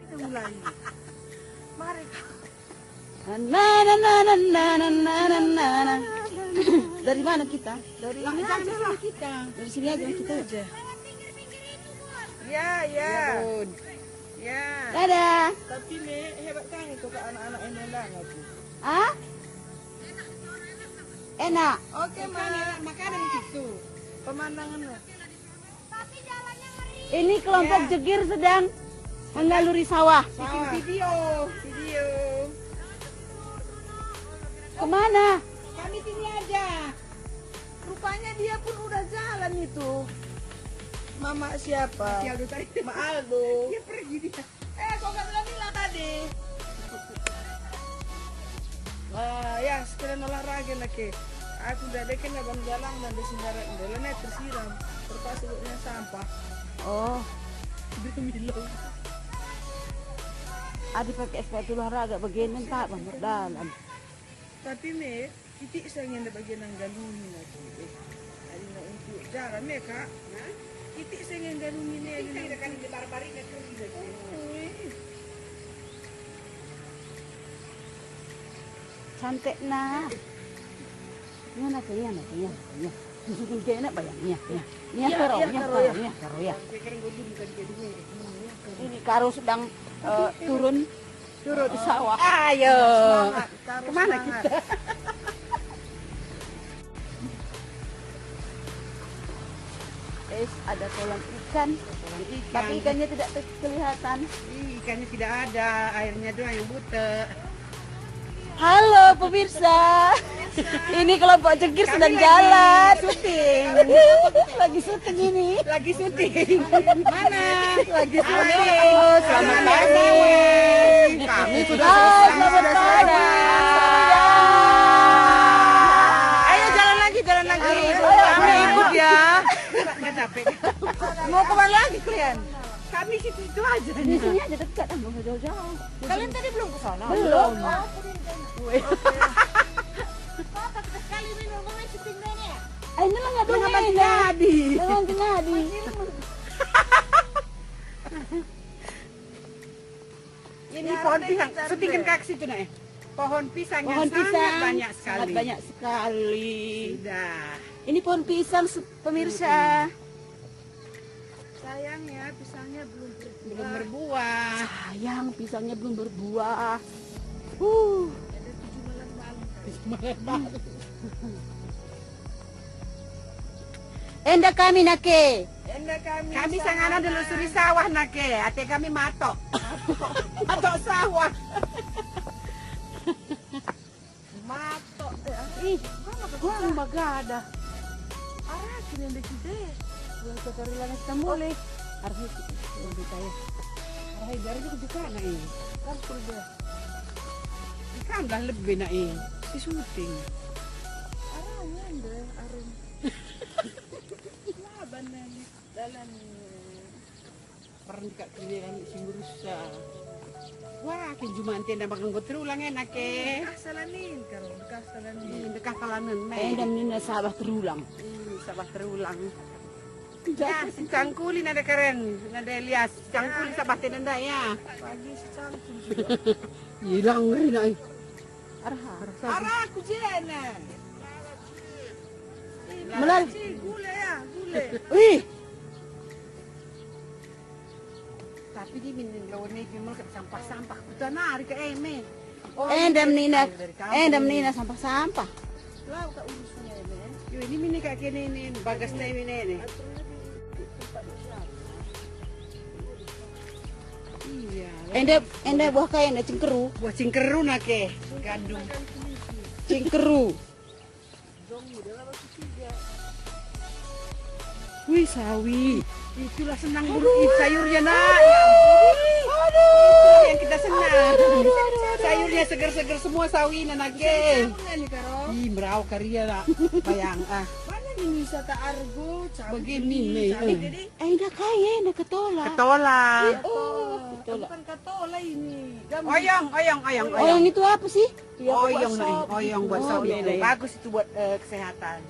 Kita mulai. Mari. Dari mana kita? Dari ini aja kita. Dari sini aja kita aja. Ya, ya. Bun. Ya. Dadah. Tapi nih hebat kali kok ke anak-anak ini banget. Ah? Enak. Oke, makanan gitu. Pemandangannya. Ini kelompok jegir sedang mengaluri sawah. Bikin video. Kemana? Kami sini aja. Rupanya dia pun udah jalan itu. Mama siapa? Ma Aldo. Dia pergi dia. Kok gak bilang tadi? Wah, ya sekalian olahraga lagi. Aku udah dekin abang jalan dan di sini jalannya tersiram. Terpasuknya sampah. Oh, Demi adik pakai sepatu olahraga begini tak banget dalam. Tapi me, titik saya yang ada bagian yang galungin lagi. Ada nak untuk jalan me kak. Titik saya yang galungin ni. Kita kan di bar-barin ke kerja. Cantik nak. Mana tu ya. Susun ke nak bayangnya. Ni karo ya. Ini karo sedang turun di sawah. Ayo. Kemana kita? Ada kolam ikan. Tapi ikannya tidak kelihatan. Ikannya tidak ada, airnya doang yang buta. Halo pemirsa, ini kelompok jegir sedang jalan. Syuting. Lagi syuting ini. Lagi syuting. Mana? Lagi syuting. Selamat pagi. Kami sudah Selamat pagi. Ayo jalan lagi. Kami ikut ya. Nggak capek. Mau kemana lagi kalian? Kami situ aja. Di sini aja dekat, nggak jauh-jauh. Kalian tadi belum ke sana? Belum. Ini lah nggak jadi. Ini pohon pisang. Syutingkan kaki situ nak. Pohon pisangnya sangat banyak sekali. Sangat banyak sekali. Sudah. Ini pohon pisang pemirsa. Sayangnya pisangnya belum berbuah. Sayang pisangnya belum berbuah. Ada 7 malam. Enda kami nake. Kami sangana delusuri sawah nake. Ate kami matok. Matok sawah. Matok. Ih, gua magada. Arah kini yang dekide. Yang kekarilan kita mulai. Harusnya lebih kaya. Arah jari itu juga na eh. Kan sudah. Ikan lah lebih na eh. Si syuting. Arahnya deh arum. Laban nani dalam. Parang kerja kami singgurusa. Wah, kinjumantin na makanggot terulang enak eh. Kasalanin karon, kasalanin. Kasalanin me. Endam nina sabah terulang. Sabah terulang. Ya, si Cangkulin ada keren, ada Elias. Cangkulin sabah tinanda ya. Pagi si Cangkulin sudah. Hilang rin ay. Arah aku jena. Melal. Gule ya, gule. Wih, Tapi di minin lawan ni kimul kat sampah-sampah. Kita nari ke eme. endam nina sampah-sampah. Lau ka urusnya ini. Yo ini mini kak kini ini bagas na ini ini. Iya. Enda buah kaya enda cengkeru. Buah cingkeru nake. Gandum. Cengkeru. Wih sawi. Itulah senang beruit sayurnya nak. Yang kita senang. Sayurnya segar-segar semua sawi nake. Ih merau karya nak. Bayang ah. Mana ini wisata Argo? Begini nih. Enda kaya enda ketolak. Ketolak. Bukan katola ini. Oyong. Oh, yang itu apa sih? Oyong buat sop itu. Bagus itu buat kesehatan.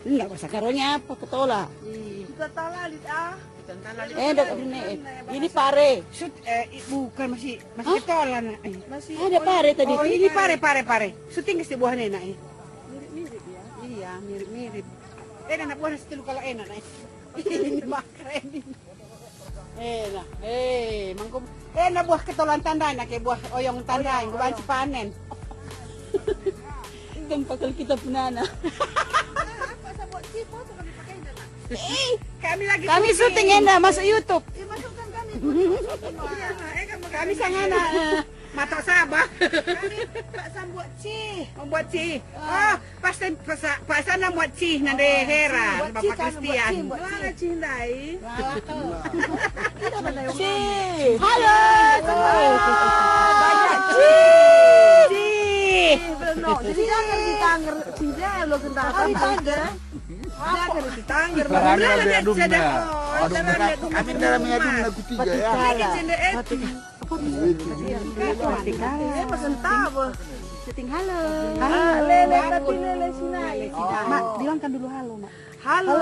Enggak bahasa karonya apa ketola. Kita talalit Dak ini pare. Bukan masih ketola nak. Masih ada pare tadi. Oh, ini pare. Syuting ke buahnya nak. Mirip-mirip ya. Iya, mirip-mirip. Nak buah nasi telur kalau enak nak. Ini mah keren ini. Mangkum. Nak buah ketolan tandai nak kayak buah oyong tandai, gua banci panen. Tempakal kita punana. Kami syuting enak masuk YouTube. Masukkan kami. Kami sangana matok sabah. Kami paksan buat membuat ci. Oh, pasan buat ci nande hera Bapak Kristian. Mana ci ndai? Halo. Banyak ci. Jadi jangan ditangger cinya lo kental. Jangan ditangger. Kami dalam adum lagu 3 ya. Syuting halo. Lele tapi lele sinai. Mak, bilangkan dulu halo, Mak. Halo.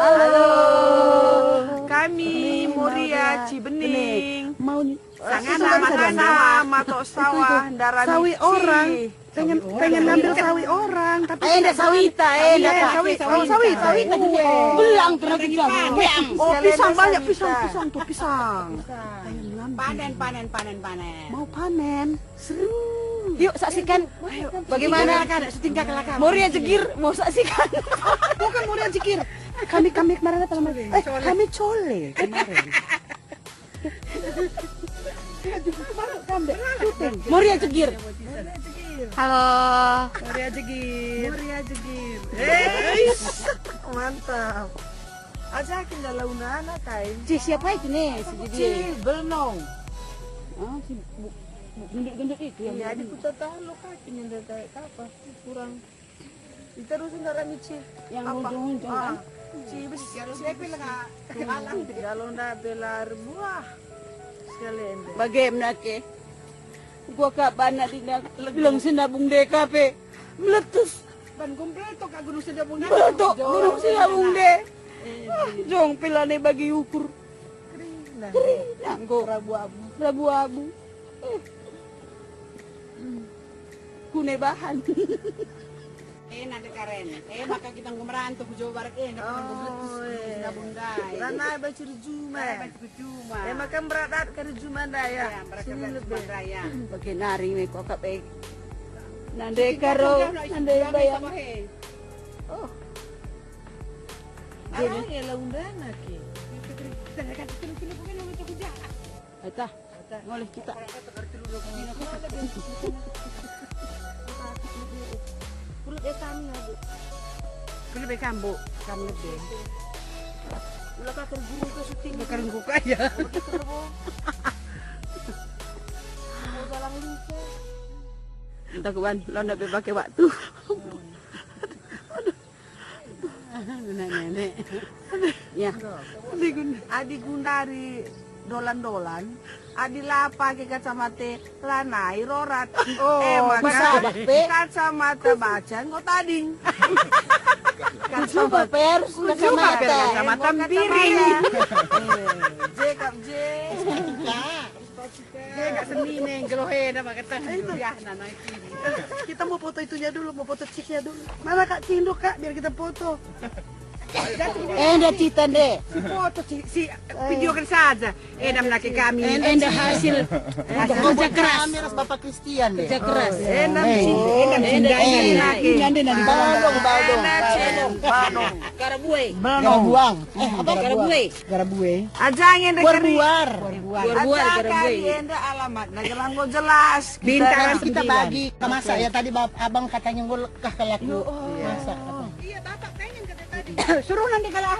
Kami Muria Cibening. Mau Sangana Matana Matok Sawah Darami. sawi orang. Pengen ngambil sawi orang, tapi enggak sawita, sawita. Belang terus kita. Oh, pisang banyak pisang tuh pisang. Panen. Mau panen. Seru. Yuk saksikan. Bagaimana setingkat kelakar. Muria Jegir mau saksikan. Bukan Muria Jegir. Kami kemarin apa namanya? Kami cole kemarin. Muria Jegir. Halo. Muria Jegir. Mantap. Ajakin dalam anak kain. Siapa itu nih? Belnong. Oh, si gendut-gendut itu yang Iya, di kota tahu kakinya dari apa? Kurang. Diterusin darah mici. yang ujung-ujung kan. Cibis siapa lah alam kalau ndak belar buah sekalian. Bagaimana ke? Gua kak bana bilang sinabung DKP meletus. Ban kompleto kak gunung sedabung nang. Meletuk gunung sinabung de. Jong pilane bagi ukur. Nanggo Rabu abu. Kune bahan. Enak keren. Maka kita ngemerantau ke Jawa Barat sedabung dai. Ranai bacir juma. Makan beradat ke juma daya. Sini lebih raya. Bagi nari me kok kape. Nande karo nande bayang. Oh. Arang ya laundana ki. Eta, ngoleh kita. Kulit kami ada. Kulit kambu, kamu lebih. Ulah kakek guru ke syuting. Keren kuku aja. Mau jalan lupa. Entah kawan, lo ndak pakai waktu. Nenek. Ya. Adi gundari dolan-dolan. Adi lapa ke kacamata lanai rorat. bisa Kacamata baca kok tading. Coba pers Kacamata piring. J. Dia enggak seni nih, gelohe nama kata. Ya, nana Kita mau foto itunya dulu, mau foto ciknya dulu. Mana Kak Cindo Kak, biar kita foto. Enda cita deh. Si foto si video kan saja. Nam laki kami. Enda hasil kerja keras. Miras Bapak Kristian deh. Kerja keras. Nam sindai laki. Badong. Karabuai. Buang. Apa karabuai? Garabuwe. Ajangin deh Buar. Buar karabuai. Enda alamat, nah jalan gue jelas. Bintang kita bagi ke masak ya tadi abang katanya gue kah kelaku masak. Iya, bapak pengen kata tadi. Suruh nanti kalau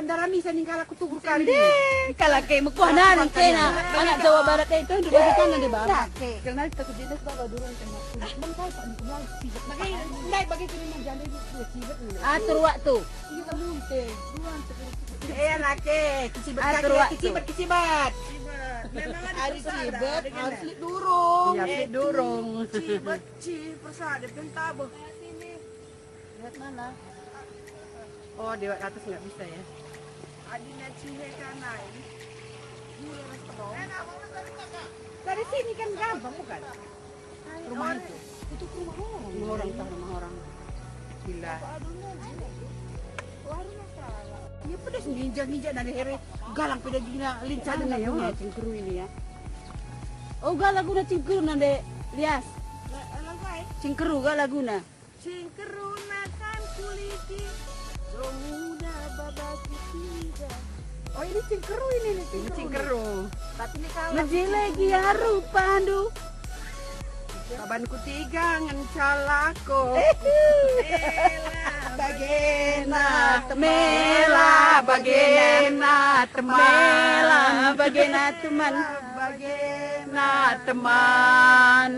darami sa ning kala kutugur kali. Kalau kayak mekuah nan kena anak Jawa Barat itu di kan nanti barat. Karena kita kudinas bawa durun tengah. Bangkai pak dikenal sibet. Bagi ndai bagi kiriman jande itu sibet. Atur waktu. Kita munte. Duan Enak kicibet Atur waktu. kicibat. Memang ada Ada persada, cibet, ada harus gini. durung. Iya, si durung. Cibet, persada, pentabah. Lihat mana? Oh, di atas nggak bisa ya. Adina cihe kanai. Dari sini kan gampang bukan? Rumah itu. Itu ke rumah orang. Rumah orang, tahu rumah orang. Gila. Iya pedas nginjak-nginjak dari here. Galang pada gina lincah dengan ya cingkru ini ya. Oh galaguna cingkru nande lias. Cingkru galaguna. Cingkeru makan kuliti. Romuda babaki tiga. Oh ini cingkru ini nih cingkru. Tapi ini kalau Ngejilegi haru pandu. Kabanku tiga ngencalako. bagena Mela bagena teman. Mela bagena teman. bagena teman.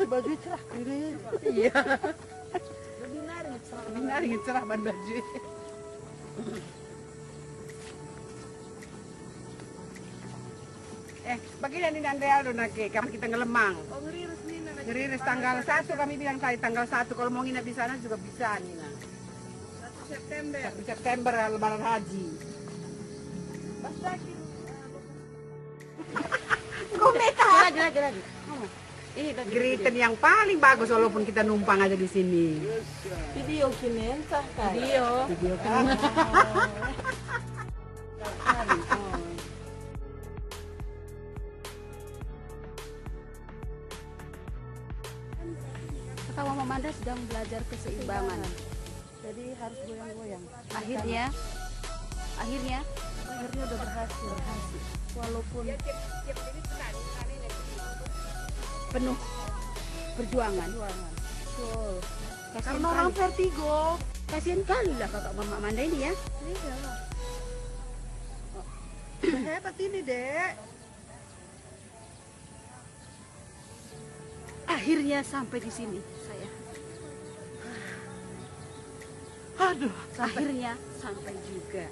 Baju cerah kiri. Iya. lebih narik cerah. Benar cerah ban baju. Bagian ini Andrea udah nake, kami kita ngelemang. Oh ngeriris nih nana. Ngeriris tanggal 1 kami bilang tadi tanggal 1 kalau mau nginep di sana juga bisa Nina. 1 September. 1 September lebaran haji. Pas lagi. Lagi. Ini Griten yang paling bagus walaupun kita numpang aja di sini. Video kini entah kan. Video kan. Kata Mama Manda sedang belajar keseimbangan. Jadi harus goyang-goyang. Akhirnya Akhirnya udah berhasil. Walaupun penuh perjuangan. betul. Kasian Karena orang kali. vertigo. Kasian kali lah kakak Mama Manda ini ya. Iya lah. Hebat ini, Dek. Akhirnya sampai di sini saya. Aduh, Akhirnya sampai juga.